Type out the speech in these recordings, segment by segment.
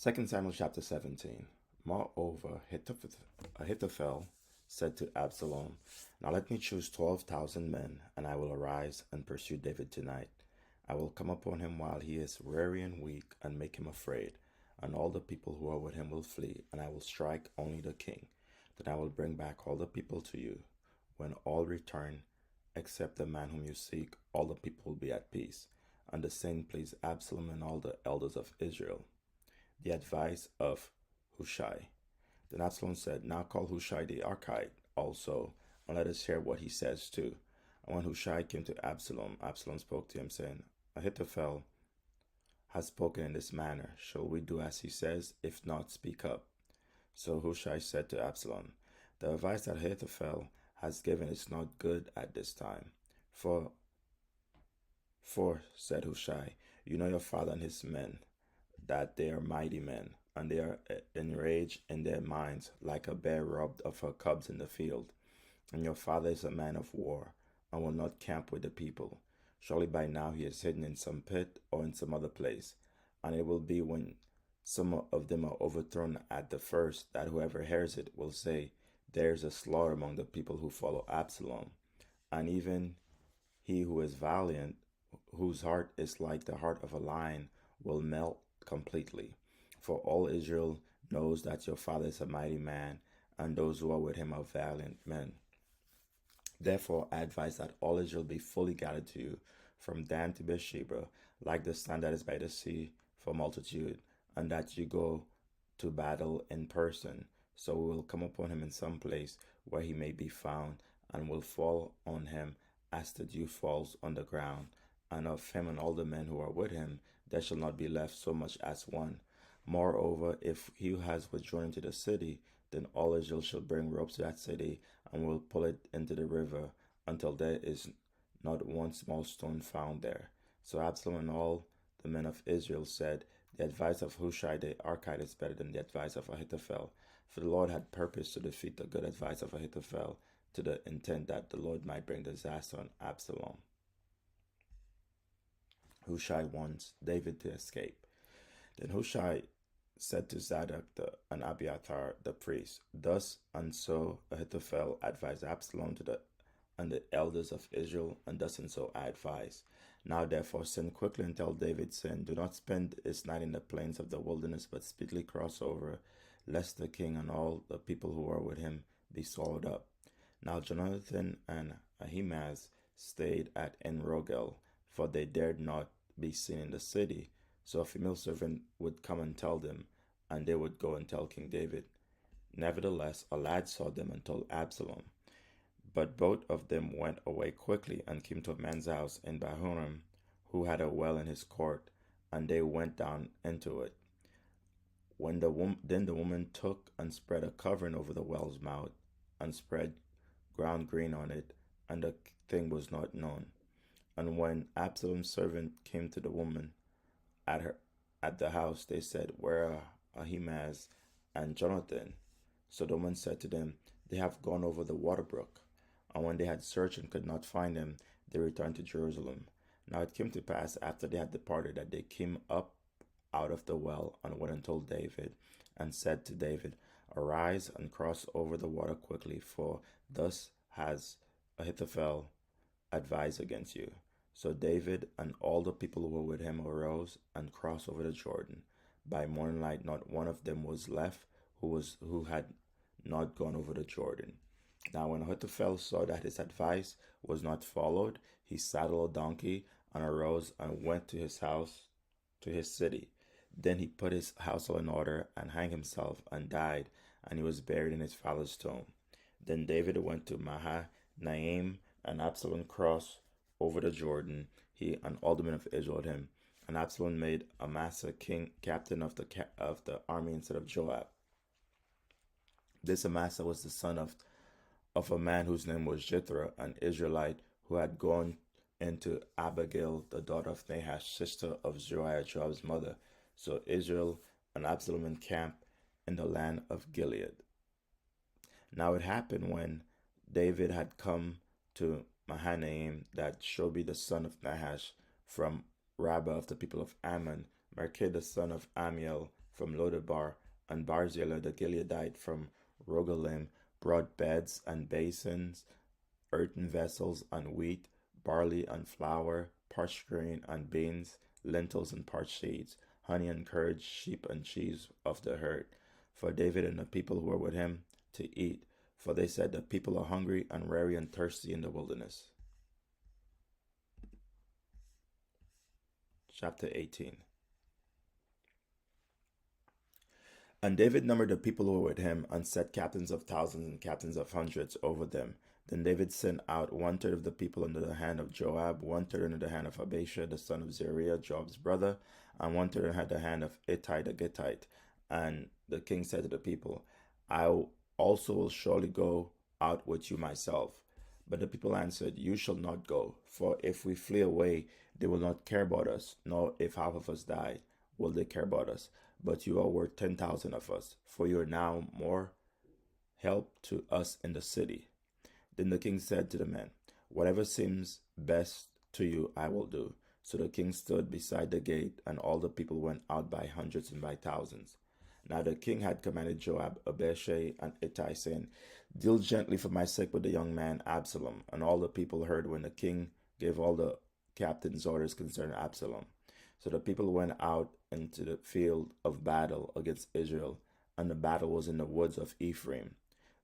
2 Samuel chapter 17. Moreover, Ahithophel said to Absalom, Now let me choose 12,000 men, and I will arise and pursue David tonight. I will come upon him while he is weary and weak, and make him afraid, and all the people who are with him will flee, and I will strike only the king. Then I will bring back all the people to you. When all return, except the man whom you seek, all the people will be at peace. And the saying pleased Absalom and all the elders of Israel. The advice of Hushai. Then Absalom said, Now call Hushai the Archite also, and let us hear what he says too. And when Hushai came to Absalom, Absalom spoke to him, saying, Ahithophel has spoken in this manner. Shall we do as he says? If not, speak up. So Hushai said to Absalom, The advice that Ahithophel has given is not good at this time. For, said Hushai, you know your father and his men, that they are mighty men, and they are enraged in their minds, like a bear robbed of her cubs in the field. And your father is a man of war, and will not camp with the people. Surely by now he is hidden in some pit or in some other place. And it will be when some of them are overthrown at the first, that whoever hears it will say, There is a slaughter among the people who follow Absalom. And even he who is valiant, whose heart is like the heart of a lion, will melt completely. For all Israel knows that your father is a mighty man, and those who are with him are valiant men. Therefore, I advise that all Israel be fully gathered to you, from Dan to Beersheba, like the sand that is by the sea, for multitude, and that you go to battle in person. So we will come upon him in some place where he may be found, and will fall on him as the dew falls on the ground. And of him and all the men who are with him, there shall not be left so much as one. Moreover, if he has withdrawn into the city, then all Israel shall bring ropes to that city, and will pull it into the river, until there is not one small stone found there. So Absalom and all the men of Israel said, The advice of Hushai the Archite is better than the advice of Ahithophel. For the Lord had purposed to defeat the good advice of Ahithophel, to the intent that the Lord might bring disaster on Absalom. Hushai wants David to escape. Then Hushai said to Zadok and Abiathar the priest, Thus and so Ahithophel advised Absalom and the elders of Israel, and thus and so I advise. Now therefore send quickly and tell David, saying, Do not spend this night in the plains of the wilderness, but speedily cross over, lest the king and all the people who are with him be swallowed up. Now Jonathan and Ahimaaz stayed at En-Rogel, for they dared not be seen in the city. So a female servant would come and tell them, and they would go and tell King David. Nevertheless, a lad saw them and told Absalom. But both of them went away quickly and came to a man's house in Bahurim, who had a well in his court, and they went down into it. Then the woman took and spread a covering over the well's mouth, and spread ground grain on it, and the thing was not known. And when Absalom's servant came to the woman at the house, they said, Where are Ahimaaz and Jonathan? So the woman said to them, They have gone over the water brook. And when they had searched and could not find them, they returned to Jerusalem. Now it came to pass after they had departed that they came up out of the well and went and told David, and said to David, Arise and cross over the water quickly, for thus has Ahithophel advised against you. So David and all the people who were with him arose and crossed over the Jordan. By morning light not one of them was left who had not gone over the Jordan. Now when Ahithophel saw that his advice was not followed, he saddled a donkey and arose and went to his house, to his city. Then he put his household in order and hanged himself and died, and he was buried in his father's tomb. Then David went to Mahanaim, and Absalom crossed over the Jordan, he and all the men of Israel with him. And Absalom made Amasa captain of the army instead of Joab. This Amasa was the son of a man whose name was Jethro, an Israelite, who had gone into Abigail, the daughter of Nahash, sister of Zeruiah, Joab's mother. So Israel and Absalom encamped in the land of Gilead. Now it happened when David had come to Mahanaim that Shobi the son of Nahash from Rabbah of the people of Ammon, Markeh the son of Amiel from Lodebar, and Barzillai the Gileadite from Rogelim brought beds and basins, earthen vessels and wheat, barley and flour, parched grain and beans, lentils and parched seeds, honey and curd, sheep and cheese of the herd, for David and the people who were with him to eat. For they said, the people are hungry and weary and thirsty in the wilderness. Chapter 18. And David numbered the people who were with him, and set captains of thousands and captains of hundreds over them. Then David sent out 1/3 of the people under the hand of Joab, 1/3 under the hand of Abishai the son of Zeruiah, Joab's brother, and 1/3 under the hand of Ittai the Gittite. And the king said to the people, I also will surely go out with you myself. But the people answered, You shall not go, for if we flee away, they will not care about us, nor if half of us die, will they care about us. But you are worth 10,000 of us, for you are now more help to us in the city. Then the king said to the men, Whatever seems best to you, I will do. So the king stood beside the gate, and all the people went out by hundreds and by thousands. Now the king had commanded Joab, Abishai, and Ittai, saying, Deal gently for my sake with the young man Absalom. And all the people heard when the king gave all the captains orders concerning Absalom. So the people went out into the field of battle against Israel, and the battle was in the woods of Ephraim.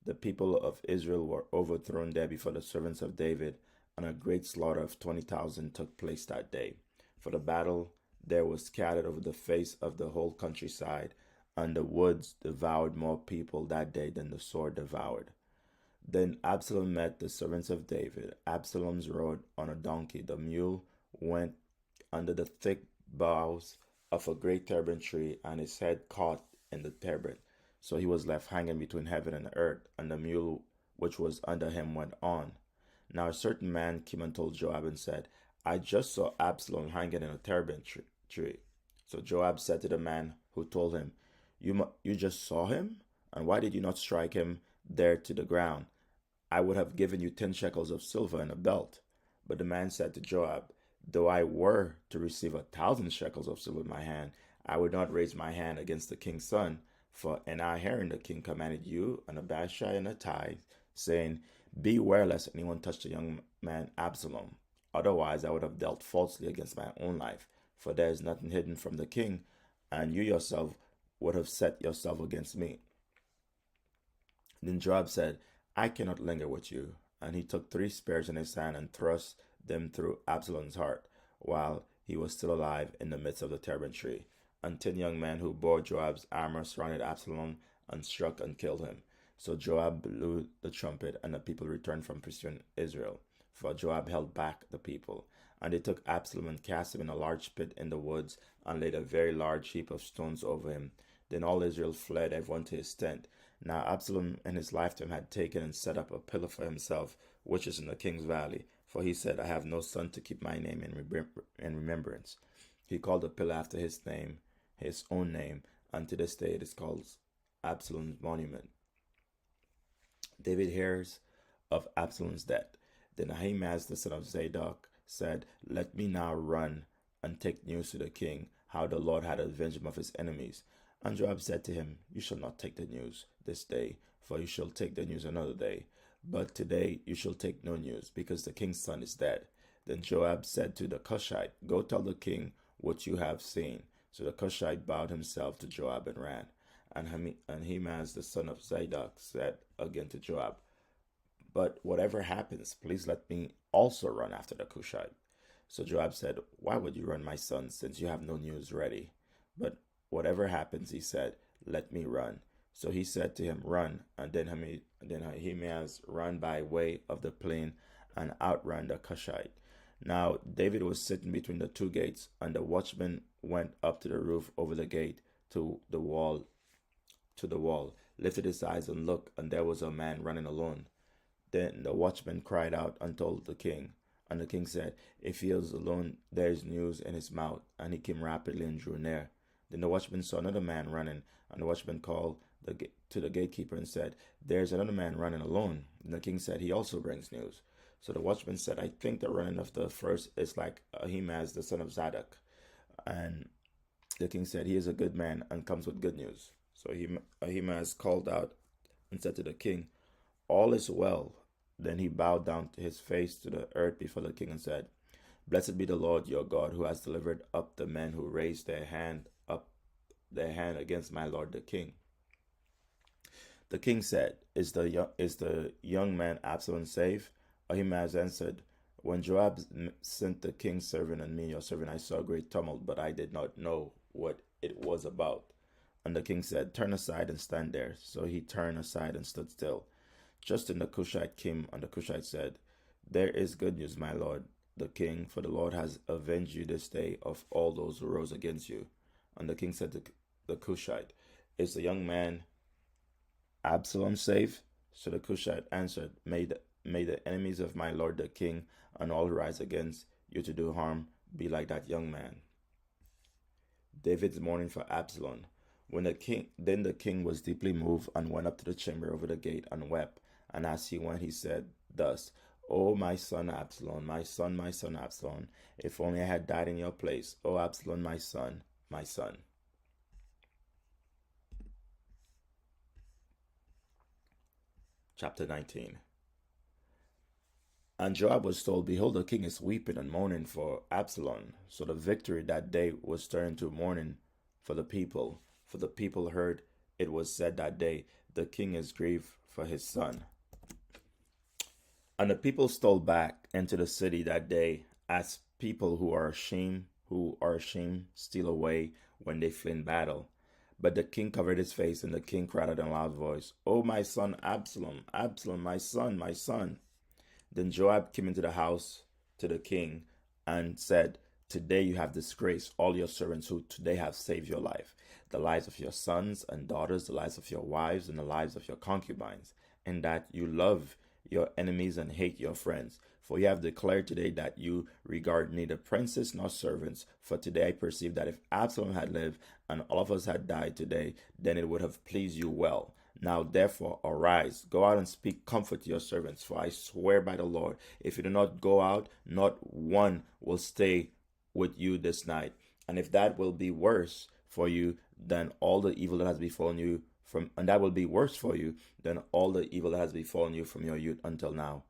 The people of Israel were overthrown there before the servants of David, and a great slaughter of 20,000 took place that day. For the battle there was scattered over the face of the whole countryside, and the woods devoured more people that day than the sword devoured. Then Absalom met the servants of David. Absalom rode on a donkey. The mule went under the thick boughs of a great terebinth tree, and his head caught in the terebinth. So he was left hanging between heaven and earth, and the mule which was under him went on. Now a certain man came and told Joab and said, I just saw Absalom hanging in a terebinth tree. So Joab said to the man who told him, You just saw him? And why did you not strike him there to the ground? I would have given you 10 shekels of silver and a belt. But the man said to Joab, Though I were to receive 1,000 shekels of silver in my hand, I would not raise my hand against the king's son. For in our hearing the king commanded you and Abishai and Ittai, saying, Beware lest anyone touch the young man Absalom. Otherwise I would have dealt falsely against my own life. For there is nothing hidden from the king, and you yourself would have set yourself against me. Then Joab said, I cannot linger with you. And he took 3 spears in his hand and thrust them through Absalom's heart, while he was still alive in the midst of the terebinth tree. And 10 young men who bore Joab's armor surrounded Absalom and struck and killed him. So Joab blew the trumpet, and the people returned from pursuing Israel, for Joab held back the people. And they took Absalom and cast him in a large pit in the woods, and laid a very large heap of stones over him. Then all Israel fled, everyone to his tent. Now Absalom in his lifetime had taken and set up a pillar for himself, which is in the king's valley. For he said, I have no son to keep my name in remembrance. He called the pillar after his name, his own name, and to this day it is called Absalom's monument. David hears of Absalom's death. Then Ahimaaz the son of Zadok said, Let me now run and take news to the king, how the Lord had avenged him of his enemies. And Joab said to him, You shall not take the news this day, for you shall take the news another day. But today you shall take no news, because the king's son is dead. Then Joab said to the Cushite, Go tell the king what you have seen. So the Cushite bowed himself to Joab and ran. And Ahimaaz the son of Zadok said again to Joab, But whatever happens, please let me also run after the Cushite. So Joab said, Why would you run, my son, since you have no news ready? But whatever happens, he said, let me run. So he said to him, Run. And then Ahimaaz ran by way of the plain and outran the Cushite. Now David was sitting between the 2 gates, and the watchman went up to the roof over the gate to the wall, lifted his eyes and looked, and there was a man running alone. Then the watchman cried out and told the king. And the king said, If he is alone, there is news in his mouth. And he came rapidly and drew near. Then the watchman saw another man running, and the watchman called to the gatekeeper and said, There is another man running alone. And the king said, He also brings news. So the watchman said, I think the running of the first is like Ahimaaz the son of Zadok. And The king said, "He is a good man and comes with good news." So Ahimaaz called out and said to the king, "All is well." Then he bowed down his face to the earth before the king and said, "Blessed be the Lord your God, who has delivered up the men who raised their hand against my lord the king." The king said, Is the young man Absalom safe?" Ahimaaz answered, "When Joab sent the king's servant and me, your servant, I saw a great tumult, but I did not know what it was about." And the king said, "Turn aside and stand there." So he turned aside and stood still. Just then the Cushite came, and the Cushite said, "There is good news, my lord, the king, for the Lord has avenged you this day of all those who rose against you." And the king said to the Cushite, "Is the young man Absalom safe?" So the Cushite answered, May the enemies of my lord the king and all who rise against you to do harm be like that young man." David's mourning for Absalom. Then the king was deeply moved and went up to the chamber over the gate and wept. And as he went, he said thus, "O my son Absalom, my son Absalom, if only I had died in your place. O Absalom, my son, my son." Chapter 19. And Joab was told, "Behold, the king is weeping and mourning for Absalom." So the victory that day was turned to mourning for the people. For the people heard it was said that day, "The king is grieved for his son." And the people stole back into the city that day, as people who are ashamed steal away when they flee in battle. But the king covered his face, and the king cried out in a loud voice, "O my son Absalom, Absalom, my son, my son." Then Joab came into the house to the king and said, "Today you have disgraced all your servants who today have saved your life, the lives of your sons and daughters, the lives of your wives, and the lives of your concubines, and that you love your enemies and hate your friends. For you have declared today that you regard neither princes nor servants. For today I perceive that if Absalom had lived and all of us had died today, then it would have pleased you well. Now therefore arise, go out and speak comfort to your servants. For I swear by the Lord, if you do not go out, not one will stay with you this night. And if that will be worse for you than all the evil that has befallen you and that will be worse for you than all the evil that has befallen you from your youth until now."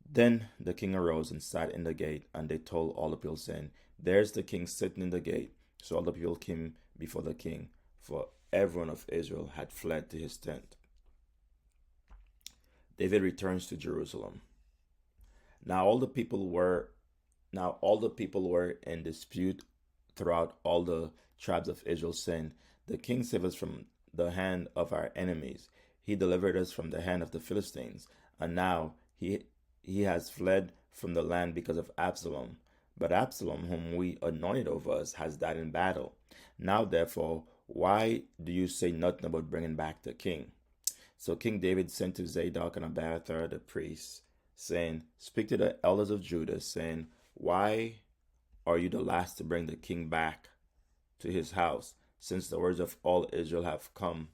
Then the king arose and sat in the gate, and they told all the people, saying, "There's the king sitting in the gate." So all the people came before the king, for everyone of Israel had fled to his tent. David returns to Jerusalem. Now all the people were in dispute throughout all the tribes of Israel, saying, "The king saved us from the hand of our enemies. He delivered us from the hand of the Philistines, and now he has fled from the land because of Absalom. But Absalom, whom we anointed over us, has died in battle. Now therefore, why do you say nothing about bringing back the king?" So King David sent to Zadok and Abiathar the priests, saying, "Speak to the elders of Judah, saying, Why are you the last to bring the king back to his house, since the words of all Israel have come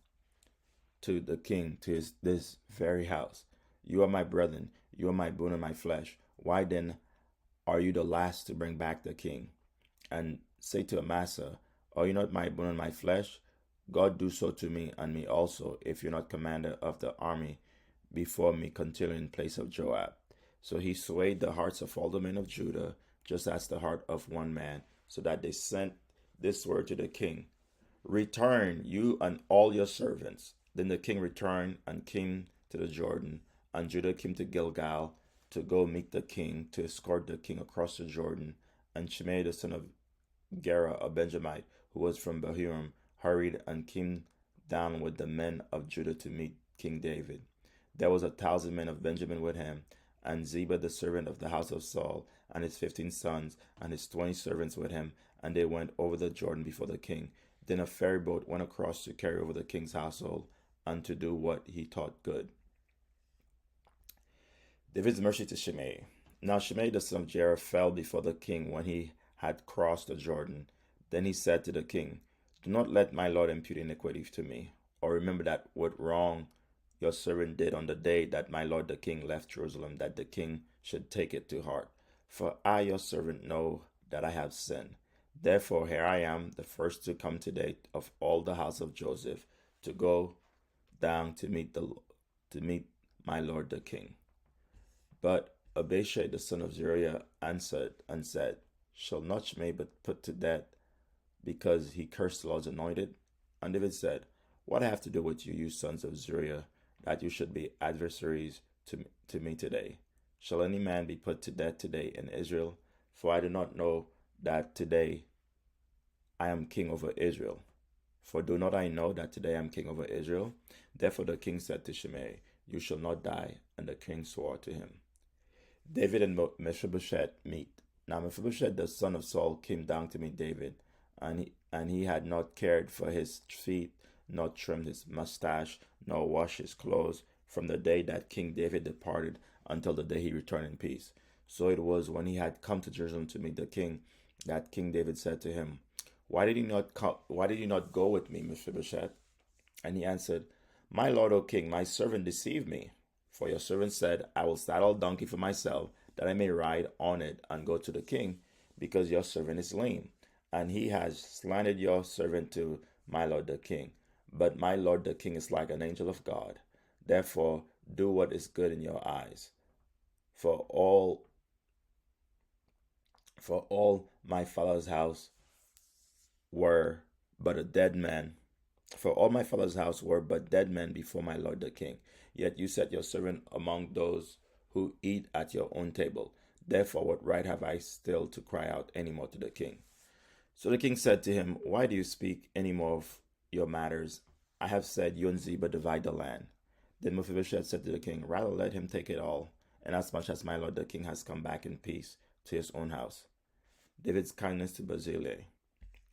to the king, to this very house? You are my brethren, you are my bone and my flesh. Why then are you the last to bring back the king?" And say to Amasa, "Are you not my bone and my flesh? God do so to me and me also, if you're not commander of the army before me continually in place of Joab." So he swayed the hearts of all the men of Judah, just as the heart of one man, so that they sent this word to the king, "Return, you and all your servants." Then the king returned and came to the Jordan, and Judah came to Gilgal to go meet the king, to escort the king across the Jordan. And Shimei the son of Gera, a Benjamite, who was from Bahurim, hurried and came down with the men of Judah to meet King David. There was 1,000 men of Benjamin with him, and Ziba the servant of the house of Saul, and his 15 sons, and his 20 servants with him, and they went over the Jordan before the king. Then a ferry boat went across to carry over the king's household, and to do what he thought good. David's mercy to Shimei. Now Shimei the son of Gera fell before the king when he had crossed the Jordan. Then he said to the king, "Do not let my lord impute iniquity to me, or remember that what wrong your servant did on the day that my lord the king left Jerusalem, that the king should take it to heart. For I, your servant, know that I have sinned." Therefore, here I am, the first to come today of all the house of Joseph, to go down to meet my lord the king. But Abishai the son of Zeruiah answered and said, Shall not Shimei but put to death because he cursed the Lord's anointed? And David said, What I have to do with you, you sons of Zeruiah, that you should be adversaries to me today? Shall any man be put to death today in Israel? For I do not know that today I am king over Israel. For do not I know that today I am king over Israel? Therefore the king said to Shimei, You shall not die. And the king swore to him. David and Mephibosheth meet. Now Mephibosheth the son of Saul came down to meet David, and he had not cared for his feet, nor trimmed his mustache, nor washed his clothes, from the day that King David departed until the day he returned in peace. So it was when he had come to Jerusalem to meet the king, that King David said to him, Why did you not go with me, Mephibosheth? And he answered, My lord, O king, my servant deceived me. For your servant said, I will saddle a donkey for myself, that I may ride on it and go to the king, because your servant is lame. And he has slandered your servant to my lord the king. But my lord the king is like an angel of God. Therefore, do what is good in your eyes. For all my father's house were but a dead man. For all my father's house were but dead men before my lord the king. Yet you set your servant among those who eat at your own table. Therefore, what right have I still to cry out any more to the king? So the king said to him, Why do you speak any more of your matters? I have said, You and Ziba divide the land. Then Mephibosheth said to the king, Rather let him take it all, inasmuch as my lord the king has come back in peace to his own house. David's kindness to Barzillai.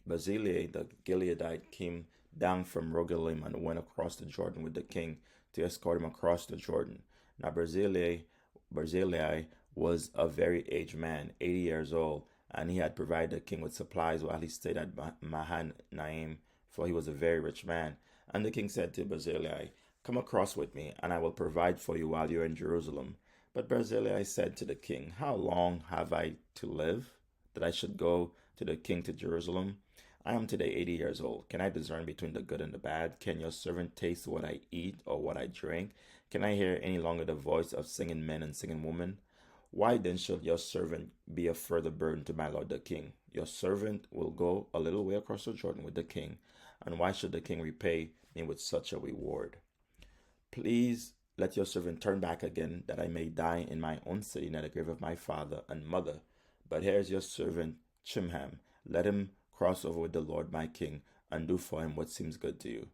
Barzillai the Gileadite came down from Rogelim and went across the Jordan with the king to escort him across the Jordan. Now Barzillai was a very aged man, 80 years old, and he had provided the king with supplies while he stayed at Mahanaim, for he was a very rich man. And the king said to Barzillai, Come across with me, and I will provide for you while you are in Jerusalem. But Barzillai said to the king, How long have I to live, that I should go to the king to Jerusalem? I am today 80 years old. Can I discern between the good and the bad? Can your servant taste what I eat or what I drink? Can I hear any longer the voice of singing men and singing women? Why then should your servant be a further burden to my lord the king? Your servant will go a little way across the Jordan with the king, and why should the king repay me with such a reward? Please let your servant turn back again, that I may die in my own city near the grave of my father and mother. But here is your servant Chimham. Let him cross over with the Lord my king, and do for him what seems good to you.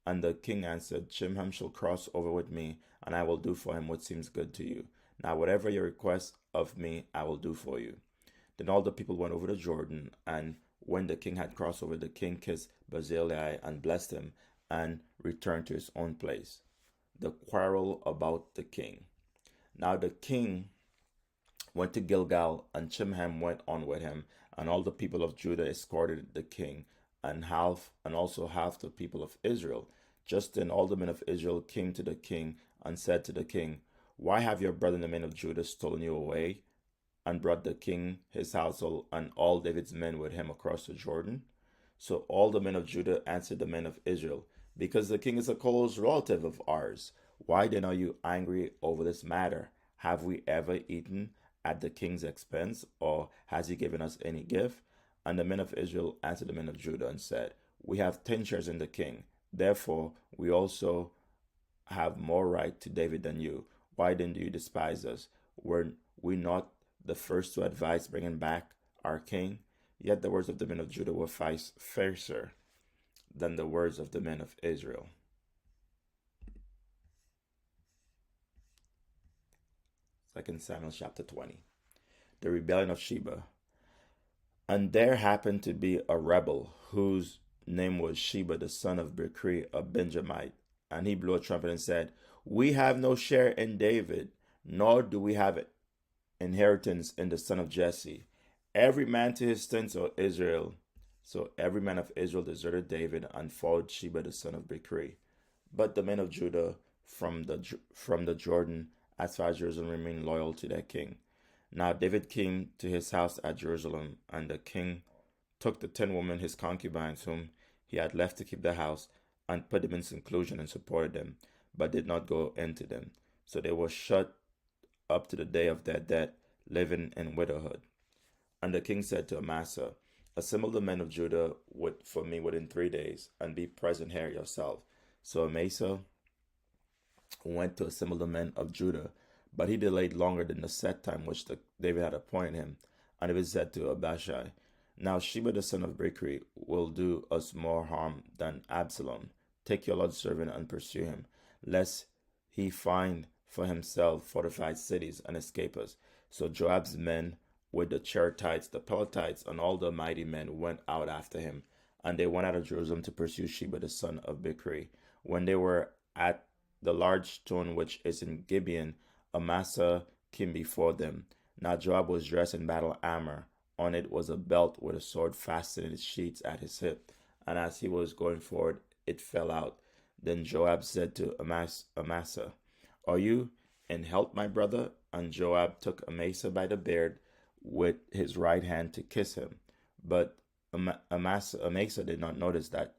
And the king answered, Chimham shall cross over with me, and I will do for him what seems good to you. Now whatever you request of me, I will do for you. Then all the people went over the Jordan, and when the king had crossed over, the king kissed Barzillai and blessed him, and returned to his own place. The quarrel about the king. Now the king went to Gilgal, and Chimham went on with him, and all the people of Judah escorted the king, and also half the people of Israel. Just then all the men of Israel came to the king and said to the king, Why have your brethren the men of Judah stolen you away, and brought the king, his household, and all David's men with him across the Jordan? So all the men of Judah answered the men of Israel, Because the king is a close relative of ours. Why then are you angry over this matter? Have we ever eaten at the king's expense, or has he given us any gift? And the men of Israel answered the men of Judah and said, We have 10 shares in the king. Therefore, we also have more right to David than you. Why then do you despise us? Were we not the first to advise bringing back our king? Yet the words of the men of Judah were fiercer than the words of the men of Israel. 2 Samuel chapter 20. The rebellion of Sheba. And there happened to be a rebel whose name was Sheba, the son of Bichri, a Benjamite. And he blew a trumpet and said, We have no share in David, nor do we have inheritance in the son of Jesse. Every man to his tent, O Israel. So every man of Israel deserted David and followed Sheba, the son of Bichri. But the men of Judah from the Jordan as far as Jerusalem remained loyal to their king. Now David came to his house at Jerusalem, and the king took the 10 women, his concubines, whom he had left to keep the house, and put them in seclusion and supported them, but did not go into them. So they were shut up to the day of their death, living in widowhood. And the king said to Amasa, assemble the men of Judah for me within 3 days, and be present here yourself. So Amasa went to assemble the men of Judah, but he delayed longer than the set time which David had appointed him. And David said to Abishai, now Sheba the son of Bichri will do us more harm than Absalom. Take your Lord's servant and pursue him, lest he find for himself fortified cities and escape us. So Joab's men with the Cherethites, the Pelethites, and all the mighty men went out after him, and they went out of Jerusalem to pursue Sheba the son of Bichri. When they were at the large stone which is in Gibeon, Amasa came before them. Now Joab was dressed in battle armor. On it was a belt with a sword fastened in its sheaths at his hip, and as he was going forward, it fell out. Then Joab said to Amasa, are you in health, my brother? And Joab took Amasa by the beard with his right hand to kiss him. But Amasa did not notice that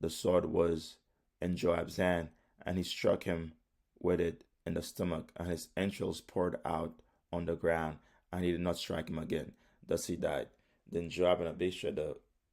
the sword was in Joab's hand, and he struck him with it in the stomach, and his entrails poured out on the ground, and he did not strike him again. Thus he died. Then Joab and Abishai,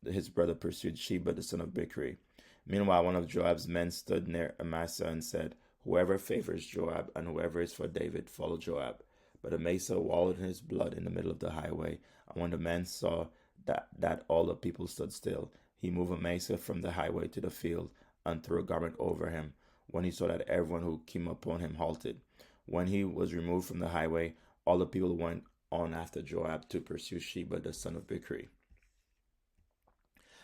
his brother, pursued Sheba the son of Bichri. Meanwhile, one of Joab's men stood near Amasa and said, whoever favors Joab and whoever is for David, follow Joab. But Amasa wallowed in his blood in the middle of the highway. And when the man saw that all the people stood still, he moved Amasa from the highway to the field and threw a garment over him. When he saw that everyone who came upon him halted. When he was removed from the highway, all the people went on after Joab to pursue Sheba the son of Bichri.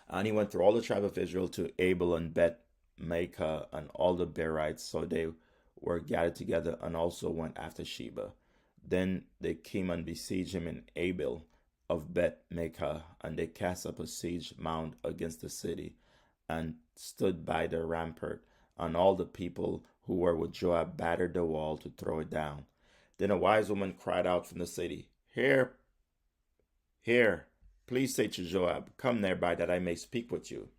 And he went through all the tribe of Israel to Abel and Beth-Maachah and all the Berites, so they were gathered together, and also went after Sheba. Then they came and besieged him in Abel of Beth-Maachah, and they cast up a siege mound against the city, and stood by the rampart, and all the people who were with Joab battered the wall to throw it down. Then a wise woman cried out from the city, Here, please say to Joab, come nearby that I may speak with you.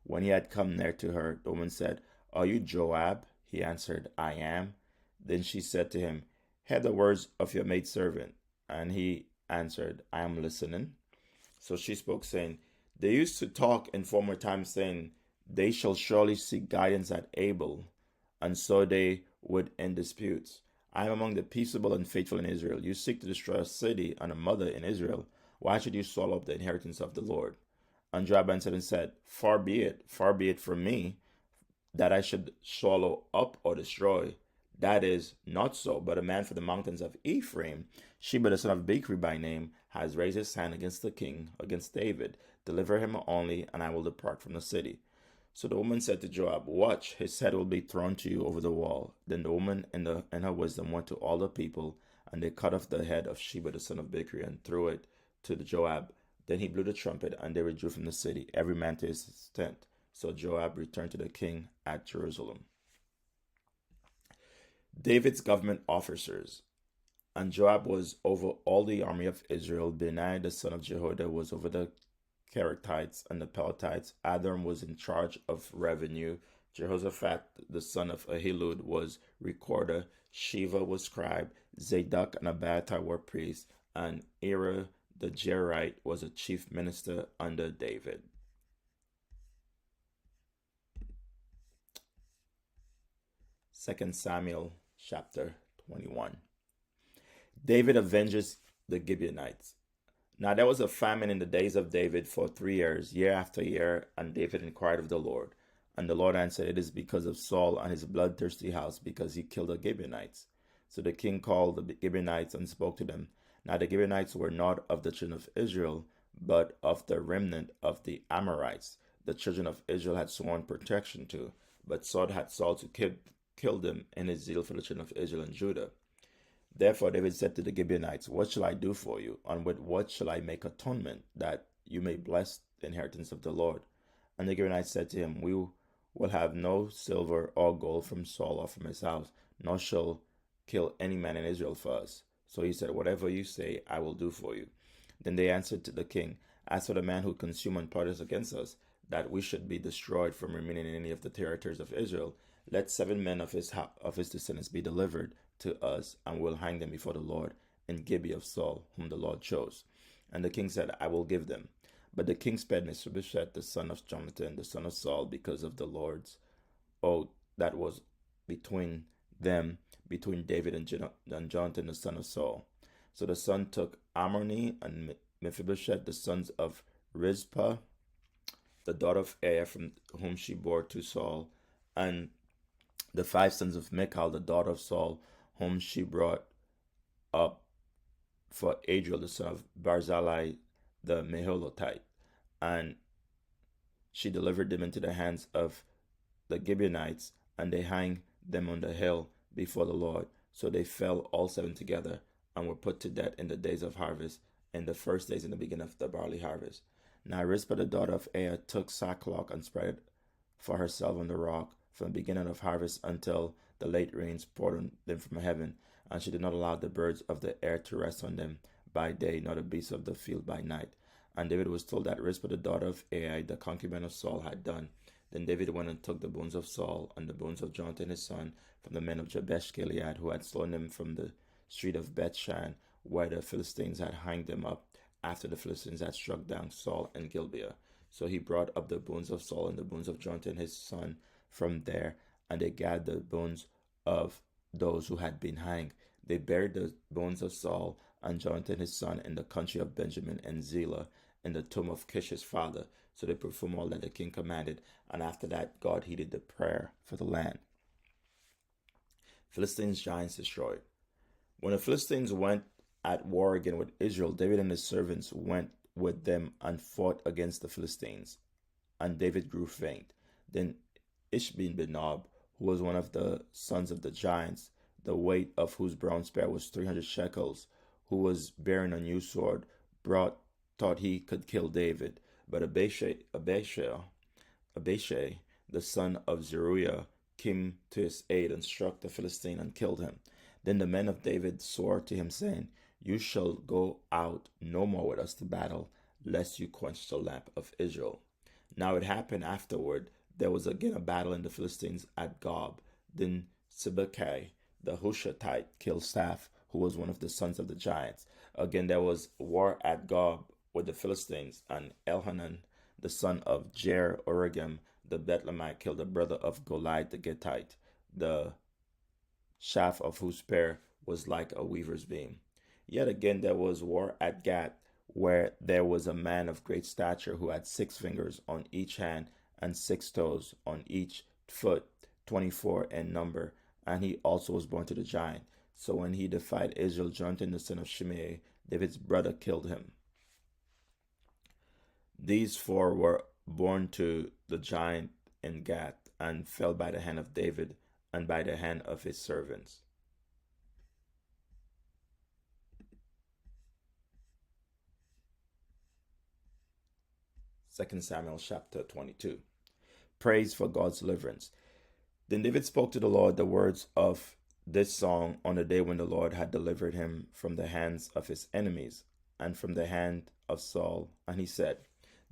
When he had come near to her, the woman said, Are you Joab? He answered, I am. Then she said to him, Hear the words of your maidservant. And he answered, I am listening. So she spoke, saying, They used to talk in former times, saying, They shall surely seek guidance at Abel, and so they would end disputes. I am among the peaceable and faithful in Israel. You seek to destroy a city and a mother in Israel. Why should you swallow up the inheritance of the Lord? And Joab answered and said, far be it from me that I should swallow up or destroy. That is not so, but a man from the mountains of Ephraim, Sheba the son of Bichri by name, has raised his hand against the king, against David. Deliver him only, and I will depart from the city. So the woman said to Joab, Watch, his head will be thrown to you over the wall. Then the woman in her wisdom went to all the people, and they cut off the head of Sheba the son of Bichri and threw it to Joab. Then he blew the trumpet, and they withdrew from the city, every man to his tent. So Joab returned to the king at Jerusalem. David's government officers. And Joab was over all the army of Israel. Benaiah the son of Jehoiada was over the Cherethites and the Pelethites. Adram was in charge of revenue. Jehoshaphat the son of Ahilud was recorder. Shiva was scribe. Zadok and Abiathar were priests. And Ira the Jerite was a chief minister under David. Second Samuel chapter 21. David avenges the Gibeonites. Now there was a famine in the days of David for 3 years, year after year, and David inquired of the Lord. And the Lord answered, It is because of Saul and his bloodthirsty house, because he killed the Gibeonites. So the king called the Gibeonites and spoke to them. Now the Gibeonites were not of the children of Israel, but of the remnant of the Amorites. The children of Israel had sworn protection to, but Saul had sought to kill them in his zeal for the children of Israel and Judah. Therefore David said to the Gibeonites, What shall I do for you? And with what shall I make atonement, that you may bless the inheritance of the Lord? And the Gibeonites said to him, We will have no silver or gold from Saul or from his house, nor shall kill any man in Israel for us. So he said, Whatever you say, I will do for you. Then they answered to the king, As for the man who consumed and plotted against us, that we should be destroyed from remaining in any of the territories of Israel, let 7 men of his descendants be delivered to us, and we'll hang them before the Lord in Gibeah of Saul, whom the Lord chose. And the king said, I will give them. But the king spared Mephibosheth, the son of Jonathan, the son of Saul, because of the Lord's oath that was between them, between David and Jonathan, the son of Saul. So the son took Amoni and Mephibosheth, the sons of Rizpah, the daughter of Aiah, from whom she bore to Saul, and the 5 sons of Michal, the daughter of Saul, whom she brought up for Adriel, the son of Barzillai, the Meholotite, and she delivered them into the hands of the Gibeonites, and they hanged them on the hill before the Lord. So they fell all 7 together, and were put to death in the days of harvest, in the first days in the beginning of the barley harvest. Now Rizpah, the daughter of Aiah, took sackcloth and spread it for herself on the rock from the beginning of harvest until the late rains poured on them from heaven, and she did not allow the birds of the air to rest on them by day, nor the beasts of the field by night. And David was told that Rizpah, the daughter of Aiah, the concubine of Saul, had done. Then David went and took the bones of Saul and the bones of Jonathan his son from the men of Jabesh Gilead, who had stolen them from the street of Bethshan, where the Philistines had hanged them up after the Philistines had struck down Saul and Gibeah. So he brought up the bones of Saul and the bones of Jonathan his son from there, and they gathered the bones of those who had been hanged. They buried the bones of Saul and Jonathan his son in the country of Benjamin and Zelah, in the tomb of Kish his father. So they performed all that the king commanded, and after that God heeded the prayer for the land. Philistines giants destroyed. When the Philistines went at war again with Israel, David and his servants went with them and fought against the Philistines, and David grew faint. Then Ishbi-Benob, who was one of the sons of the giants, the weight of whose bronze spear was 300 shekels, who was bearing a new sword, thought he could kill David. But Abishai, the son of Zeruiah, came to his aid and struck the Philistine and killed him. Then the men of David swore to him, saying, You shall go out no more with us to battle, lest you quench the lamp of Israel. Now it happened afterward, there was again a battle in the Philistines at Gob. Then Sibbecai, the Hushathite, killed Saph, who was one of the sons of the giants. Again there was war at Gob with the Philistines, and Elhanan, the son of Jer-Oregim, the Bethlehemite, killed the brother of Goliath the Gittite, the shaft of whose spear was like a weaver's beam. Yet again there was war at Gath, where there was a man of great stature who had 6 fingers on each hand and 6 toes on each foot, 24 in number, and he also was born to the giant. So when he defied Israel, Jonathan the son of Shimei, David's brother, killed him. These 4 were born to the giant in Gath, and fell by the hand of David and by the hand of his servants. Second Samuel chapter 22. Praise for God's deliverance. Then David spoke to the Lord the words of this song on the day when the Lord had delivered him from the hands of his enemies and from the hand of Saul. And he said,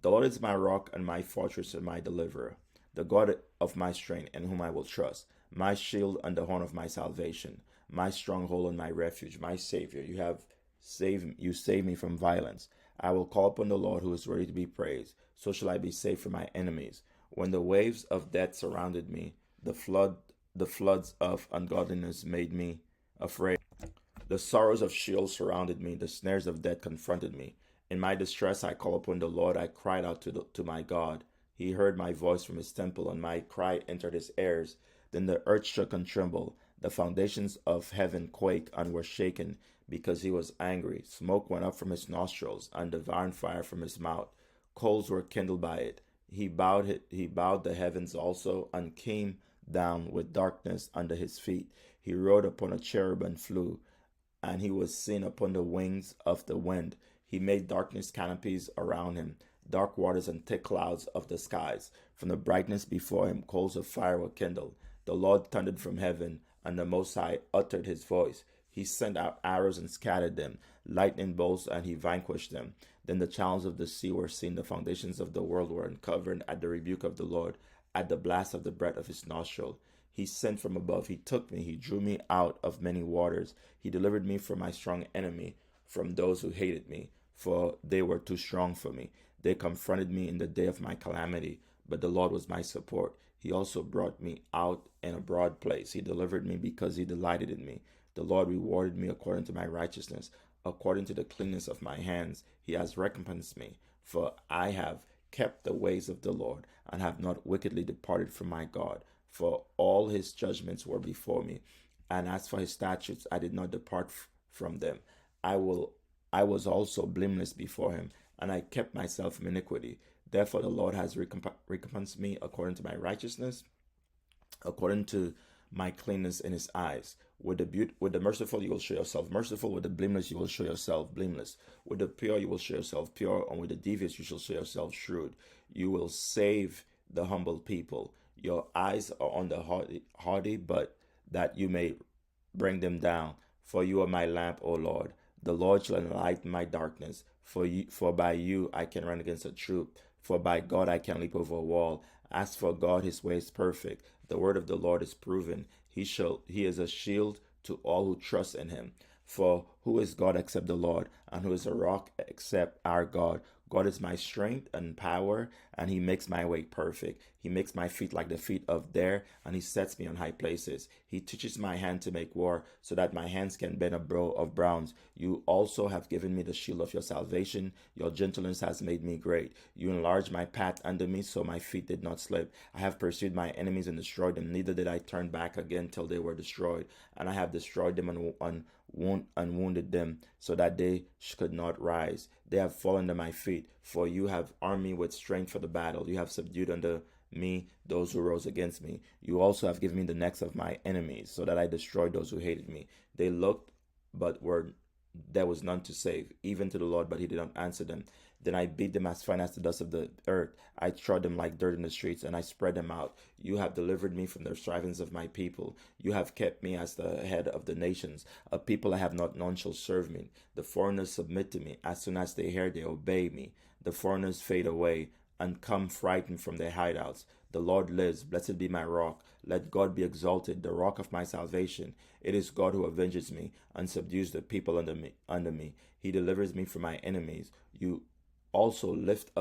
The Lord is my rock and my fortress and my deliverer, the God of my strength, in whom I will trust, my shield and the horn of my salvation, my stronghold and my refuge, my Savior. You saved me from violence. I will call upon the Lord, who is worthy to be praised. So shall I be safe from my enemies. When the waves of death surrounded me, the floods of ungodliness made me afraid. The sorrows of Sheol surrounded me. The snares of death confronted me. In my distress I called upon the Lord. I cried out to my God. He heard my voice from his temple, and my cry entered his ears. Then the earth shook and trembled. The foundations of heaven quaked and were shaken, because he was angry. Smoke went up from his nostrils, and devouring fire from his mouth. Coals were kindled by it. He bowed the heavens also, and came down with darkness under his feet. He rode upon a cherub and flew, and he was seen upon the wings of the wind. He made darkness canopies around him, dark waters and thick clouds of the skies. From the brightness before him, coals of fire were kindled. The Lord thundered from heaven, and the Most High uttered his voice. He sent out arrows and scattered them, lightning bolts, and he vanquished them. Then the channels of the sea were seen, the foundations of the world were uncovered at the rebuke of the Lord, at the blast of the breath of his nostril. He sent from above, he took me, he drew me out of many waters. He delivered me from my strong enemy, from those who hated me, for they were too strong for me. They confronted me in the day of my calamity, but the Lord was my support. He also brought me out in a broad place. He delivered me because he delighted in me. The Lord rewarded me according to my righteousness, according to the cleanness of my hands. He has recompensed me, for I have kept the ways of the Lord, and have not wickedly departed from my God. For all his judgments were before me, and as for his statutes, I did not depart from them. I will I was also blameless before him, and I kept myself from iniquity. Therefore the Lord has recompensed me according to my righteousness, according to my cleanness in his eyes. With the merciful you will show yourself merciful, with the blameless you will show yourself blameless. With the pure you will show yourself pure, and with the devious you shall show yourself shrewd. You will save the humble people. Your eyes are on the haughty, but that you may bring them down. For you are my lamp, O Lord. The Lord shall enlighten my darkness. For by you I can run against a troop. For by God I can leap over a wall. As for God, his way is perfect. The word of the Lord is proven. He is a shield to all who trust in him. For who is God except the Lord? And who is a rock except our God? God is my strength and power, and he makes my way perfect. He makes my feet like the feet of deer, and he sets me on high places. He teaches my hand to make war, so that my hands can bend a bow of bronze. You also have given me the shield of your salvation. Your gentleness has made me great. You enlarged my path under me, so my feet did not slip. I have pursued my enemies and destroyed them. Neither did I turn back again till they were destroyed. And I have destroyed them and wounded them, so that they could not rise. They have fallen under my feet, for you have armed me with strength for the battle. You have subdued under me those who rose against me. You also have given me the necks of my enemies, so that I destroyed those who hated me. They looked, but there was none to save, even to the Lord, but he did not answer them. Then I beat them as fine as the dust of the earth. I trod them like dirt in the streets, and I spread them out. You have delivered me from the strivings of my people. You have kept me as the head of the nations. A people I have not known shall serve me. The foreigners submit to me. As soon as they hear, they obey me. The foreigners fade away and come frightened from their hideouts. The Lord lives. Blessed be my rock. Let God be exalted, the rock of my salvation. It is God who avenges me and subdues the people under me. He delivers me from my enemies. You also lift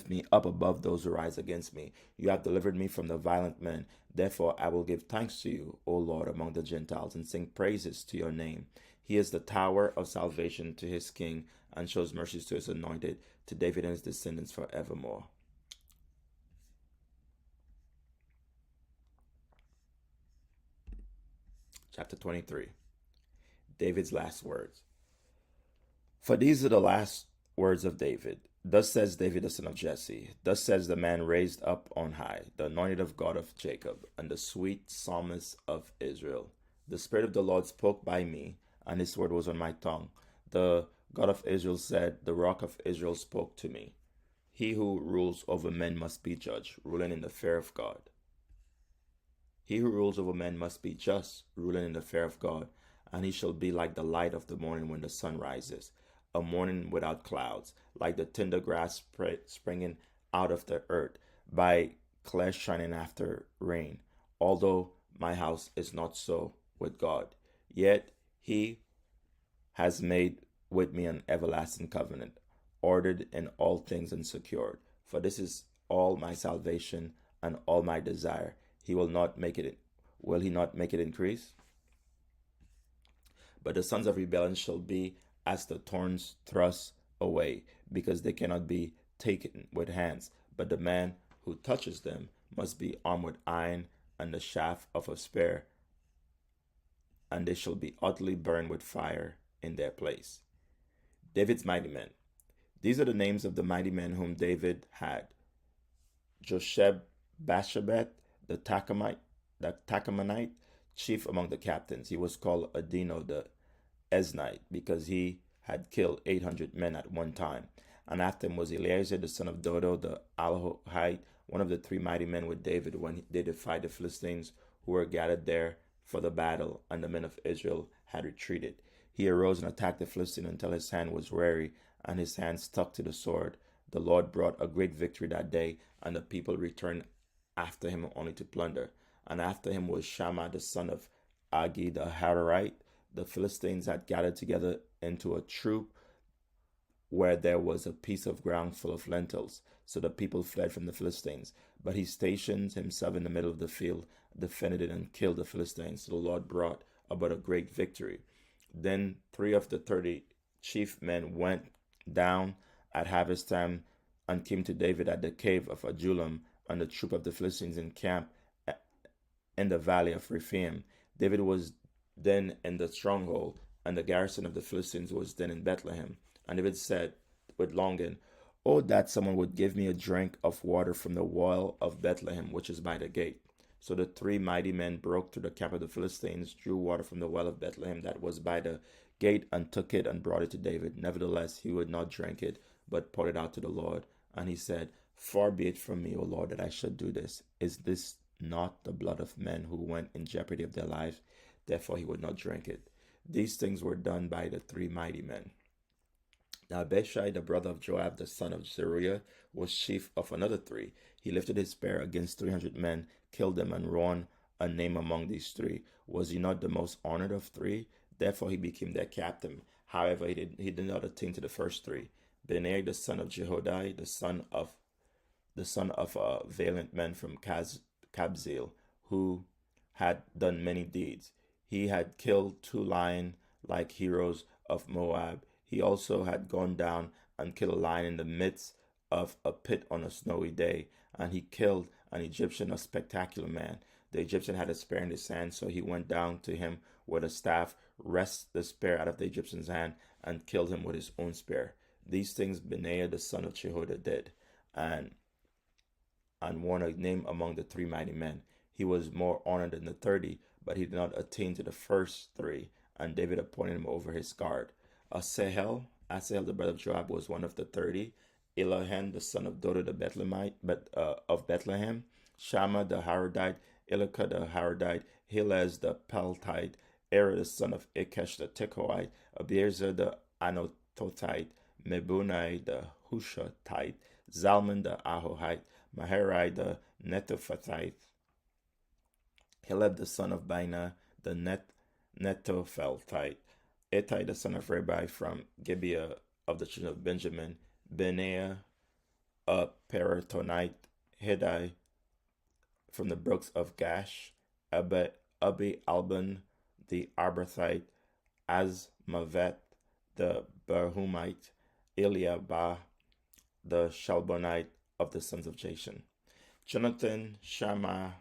me up above those who rise against me. You have delivered me from the violent men. Therefore I will give thanks to you, O Lord, among the Gentiles, and sing praises to your name. He is the tower of salvation to his king, and shows mercies to his anointed, to David and his descendants forevermore. Chapter 23. David's last words. For these are the last words of David. Thus says David the son of Jesse. Thus says the man raised up on high, the anointed of God of Jacob, and the sweet psalmist of Israel. The Spirit of the Lord spoke by me, and his word was on my tongue. The God of Israel said, the rock of Israel spoke to me. He who rules over men must be judged, ruling in the fear of God. He who rules over men must be just, ruling in the fear of God, and he shall be like the light of the morning when the sun rises, a morning without clouds, like the tender grass springing out of the earth, by clear shining after rain. Although my house is not so with God, yet he has made with me an everlasting covenant, ordered in all things and secured. For this is all my salvation and all my desire. Will he not make it increase? But the sons of rebellion shall be as the thorns thrust away, because they cannot be taken with hands. But the man who touches them must be armed with iron and the shaft of a spear, and they shall be utterly burned with fire in their place. David's mighty men. These are the names of the mighty men whom David had: Josheb-Basshebeth, the Tachamonite, chief among the captains. He was called Adino the Eznite, because he had killed 800 men at one time. And after him was Eleazar the son of Dodo the Alohite, one of the three mighty men with David when they defied the Philistines who were gathered there for the battle, and the men of Israel had retreated. He arose and attacked the Philistine until his hand was weary, and his hand stuck to the sword. The Lord brought a great victory that day, and the people returned after him only to plunder. And after him was Shammah the son of Agi the Hararite. The Philistines had gathered together into a troop where there was a piece of ground full of lentils. So the people fled from the Philistines. But he stationed himself in the middle of the field, defended it, and killed the Philistines. So the Lord brought about a great victory. Then 3 of the 30 chief men went down at harvest time and came to David at the cave of Adullam, and the troop of the Philistines encamped in the valley of Rephaim. David was then in the stronghold, and the garrison of the Philistines was then in Bethlehem. And David said with longing, "Oh, that someone would give me a drink of water from the well of Bethlehem, which is by the gate." So the 3 mighty men broke through the camp of the Philistines, drew water from the well of Bethlehem that was by the gate, and took it and brought it to David. Nevertheless, he would not drink it, but poured it out to the Lord. And he said, "Far be it from me, O Lord, that I should do this. Is this not the blood of men who went in jeopardy of their lives?" Therefore he would not drink it. These things were done by the 3 mighty men. Now Abishai, the brother of Joab, the son of Zeruiah, was chief of another 3. He lifted his spear against 300 men, killed them, and won a name among these 3. Was he not the most honored of 3? Therefore he became their captain. However, he did not attain to the first 3. Benaiah, the son of Jehoiada, the son of a valiant man from Kabzeel, who had done many deeds. He had killed 2 lion-like heroes of Moab. He also had gone down and killed a lion in the midst of a pit on a snowy day, and he killed an Egyptian, a spectacular man. The Egyptian had a spear in his hand, so he went down to him with a staff, wrested the spear out of the Egyptian's hand, and killed him with his own spear. These things Benaiah the son of Jehoiada did, and won a name among the 3 mighty men. He was more honored than the 30, but he did not attain to the first 3, and David appointed him over his guard. Asahel, the brother of Joab, was one of the 30. Elihan, the son of Dodo the Bethlehemite, of Bethlehem. Shammah the Harodite, Elika the Harodite, Helez the Peltite, Eri the son of Ikesh the Tekoite, Abiezer the Anatotite, Mebunai the Hushatite, Zalman the Ahohite, Maharai the Netophathite, Heleb the son of Baina the Netopheltite, Etai the son of Rabai from Gibeah of the children of Benjamin, Benaiah a Peratonite, Hidai from the brooks of Gash, Abi Alban the Arbathite, Azmavet the Barhumite, Eliabah the Shalbonite of the sons of Jashan, Jonathan, Shammah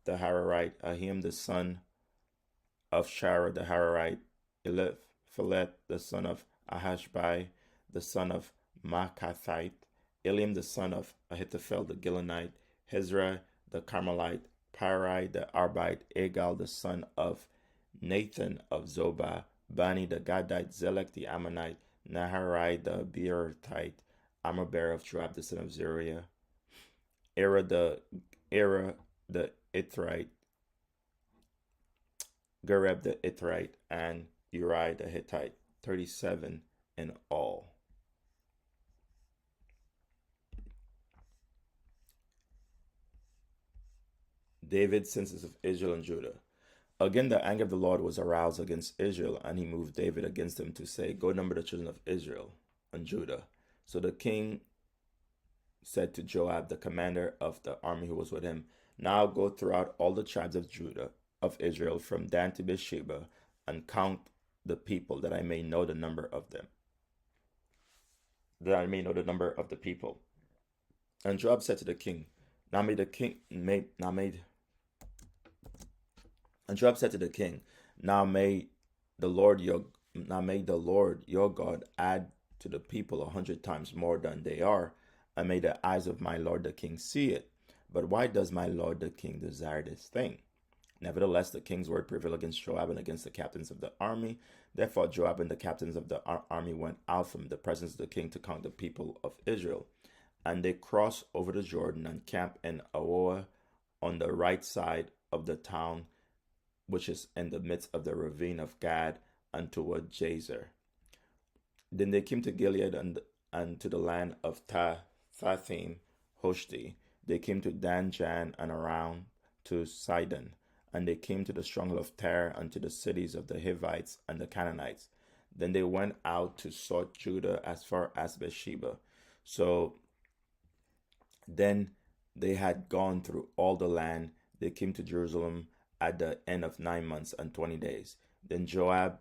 the Hararite, Ahim the son of Shara the Hararite, Eliphalet the son of Ahashbai, the son of Makathite, Eliam the son of Ahithophel the Gilonite, Hezra the Carmelite, Parai the Arbite, Egal the son of Nathan of Zobah, Bani the Gadite, Zelek the Ammonite, Naharai the Beerotite, Amaber of Joab the son of Zeruiah, Era the Ithrite, Gareb the Ithrite, and Uriah the Hittite. 37 in all. David's census of Israel and Judah. Again, the anger of the Lord was aroused against Israel, and he moved David against them to say, "Go number the children of Israel and Judah." So the king said to Joab, the commander of the army who was with him, "Now go throughout all the tribes of Judah, of Israel, from Dan to Beersheba, and count the people, that I may know the number of them. That I may know the number of the people." And Joab said to the king, And Joab said to the king, Now may the Lord your God add to the people 100 times more than they are, and may the eyes of my lord the king see it. But why does my lord the king desire this thing?" Nevertheless, the king's word prevailed against Joab and against the captains of the army. Therefore, Joab and the captains of the army went out from the presence of the king to count the people of Israel. And they crossed over the Jordan and camped in Aoah on the right side of the town which is in the midst of the ravine of Gad, and toward Jazer. Then they came to Gilead and to the land of Tathim Hoshti. They came to Dan Jan and around to Sidon. And they came to the stronghold of Tyre and to the cities of the Hivites and the Canaanites. Then they went out to sought Judah as far as Beersheba. So then they had gone through all the land. They came to Jerusalem at the end of 9 months and 20 days. Then Joab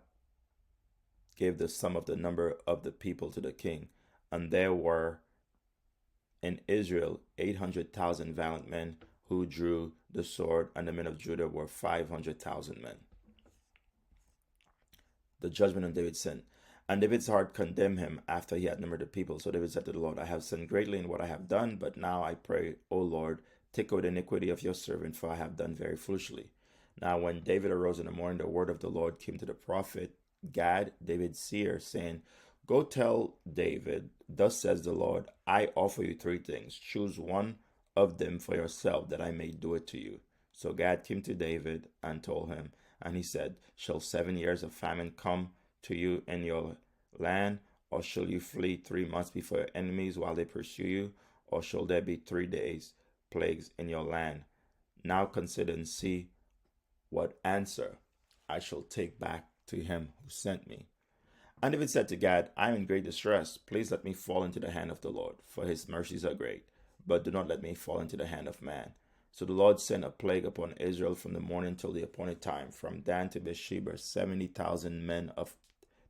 gave the sum of the number of the people to the king, and there were in Israel 800,000 valiant men who drew the sword, and the men of Judah were 500,000 men. The judgment of David's sin. And David's heart condemned him after he had numbered the people. So David said to the Lord, I have sinned greatly in what I have done, but now I pray, O Lord, take away the iniquity of your servant, for I have done very foolishly. Now when David arose in the morning, the word of the Lord came to the prophet Gad, David's seer, saying, Go tell David, thus says the Lord, I offer you 3 things. Choose one of them for yourself, that I may do it to you. So Gad came to David and told him, and he said, Shall 7 years of famine come to you in your land, or shall you flee 3 months before your enemies while they pursue you, or shall there be 3 days plagues in your land? Now consider and see what answer I shall take back to him who sent me. And David said to Gad, I am in great distress. Please let me fall into the hand of the Lord, for his mercies are great. But do not let me fall into the hand of man. So the Lord sent a plague upon Israel from the morning till the appointed time. From Dan to Beersheba, 70,000 men of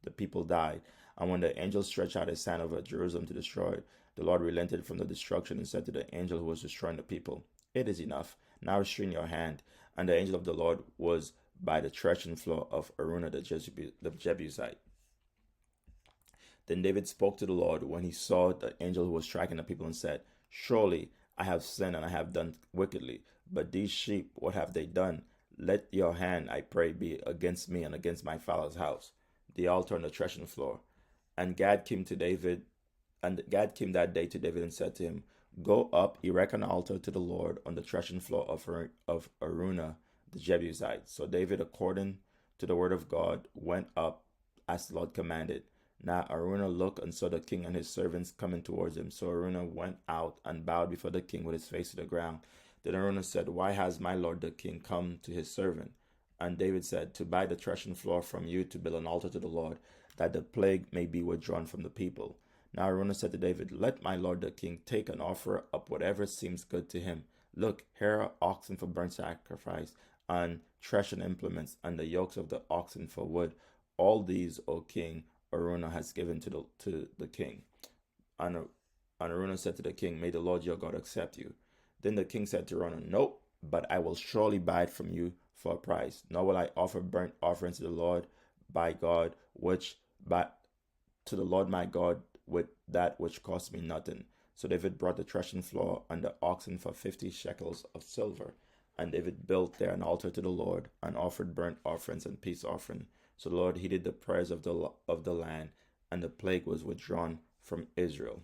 the people died. And when the angel stretched out his hand over Jerusalem to destroy it, the Lord relented from the destruction and said to the angel who was destroying the people, It is enough. Now restrain your hand. And the angel of the Lord was by the threshing floor of Araunah the Jebusite. Then David spoke to the Lord when he saw the angel who was striking the people and said, Surely I have sinned and I have done wickedly. But these sheep, what have they done? Let your hand, I pray, be against me and against my father's house, the altar and the threshing floor. And Gad came that day to David and said to him, Go up, erect an altar to the Lord on the threshing floor of Araunah the Jebusite. So David, according to the word of God, went up as the Lord commanded. Now Araunah looked and saw the king and his servants coming towards him. So Araunah went out and bowed before the king with his face to the ground. Then Araunah said, Why has my lord the king come to his servant? And David said, To buy the threshing floor from you, to build an altar to the Lord, that the plague may be withdrawn from the people. Now Araunah said to David, Let my lord the king take and offer up whatever seems good to him. Look, here are oxen for burnt sacrifice, and threshing implements, and the yokes of the oxen for wood. All these, O king, Araunah has given to the king. And Araunah said to the king, May the Lord your God accept you. Then the king said to Araunah, No, but I will surely buy it from you for a price. Nor will I offer burnt offerings to the Lord my God, with that which cost me nothing. So David brought the threshing floor and the oxen for 50 shekels of silver. And David built there an altar to the Lord, and offered burnt offerings and peace offering. So the Lord heeded the prayers of the land, and the plague was withdrawn from Israel.